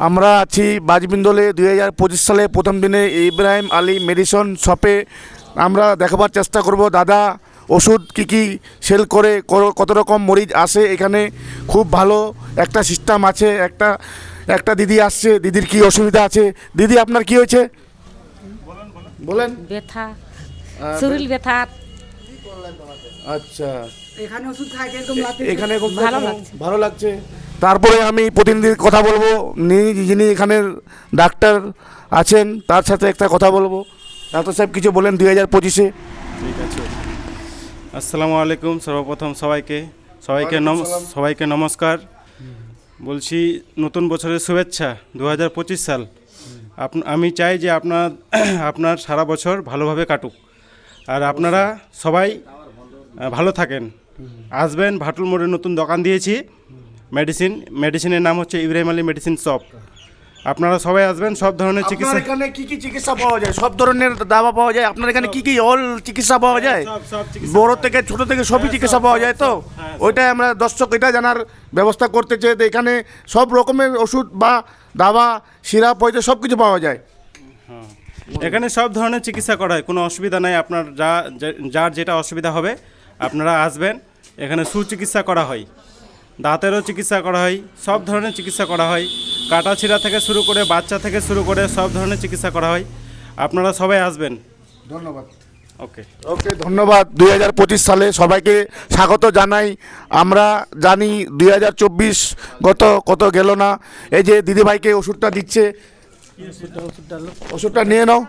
আমরা আছি বাজবিন্দলে 2025 সালে প্রথম দিনে ইব্রাহিম আলী মেডিসিন শপে। আমরা দেখাবার চেষ্টা করব দাদা ওষুধ কি সেল করে, কত রকম মরিজ আসে এখানে। খুব ভালো একটা সিস্টেম আছে। একটা দিদি আসছে, দিদির কি অসুবিধা আছে? দিদি আপনার কি হয়েছে বলেন। ব্যথা, শরীর ব্যথা। আচ্ছা, এখানে ওষুধ খাই এরকম লাগছে। এখানে খুব ভালো লাগছে। ভালো লাগছে। তারপরে আমি প্রতিনিধির কথা বলবো, যিনি এখানের ডাক্তার আছেন তার সাথে একটা কথা বলবো। ডাক্তার সাহেব কিছু বলেন 2025-এ। ঠিক আছে। আসসালামু আলাইকুম। সর্বপ্রথম সবাইকে নমস্কার বলছি। নতুন বছরের শুভেচ্ছা। 2025 সাল আমি চাই যে আপনার সারা বছর ভালোভাবে কাটুক, আর আপনারা সবাই ভালো থাকেন। আসবেন, ভাটুল মোড়ে নতুন দোকান দিয়েছি মেডিসিনের নাম হচ্ছে ইব্রাহিম আলী মেডিসিন শপ। আপনারা সবাই আসবেন। সব ধরনের চিকিৎসা, আপনার এখানে কি চিকিৎসা পাওয়া যায়? সব ধরনের দাবা পাওয়া যায় আপনার এখানে? কি অল চিকিৎসা পাওয়া যায়? সব চিকিৎসা বড় থেকে ছোট থেকে সবই চিকিৎসা পাওয়া যায় তো? ওইটাই আমরা দর্শক এটা জানার ব্যবস্থা করতে চাই। তো এখানে সব রকমের ওষুধ বা দাবা, সিরাপ হয়তো সব কিছু পাওয়া যায়। এখানে সব ধরনের চিকিৎসা করা হয়, কোনো অসুবিধা নাই। আপনার যার যেটা অসুবিধা হবে আপনারা আসবেন। এখানে সুচিকিৎসা করা হয়, দাঁতেরও চিকিৎসা করা হয়, সব ধরনের চিকিৎসা করা হয়। কাটা ছিঁড়া থেকে শুরু করে, বাচ্চা থেকে শুরু করে সব ধরনের চিকিৎসা করা হয়। আপনারা সবাই আসবেন। ধন্যবাদ। ওকে। ধন্যবাদ। 2025 সালে সবাইকে স্বাগত জানাই। আমরা জানি 2024 কত গেল না। এই যে দিদিভাইকে ওষুধটা দিচ্ছে, ওষুধটা নিয়ে নাও।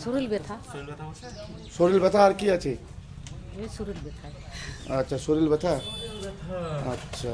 শরীর ব্যথা, শরীর ব্যথা আর কি আছে? শরীর ব্যথা। আচ্ছা, শরীর ব্যথা। আচ্ছা।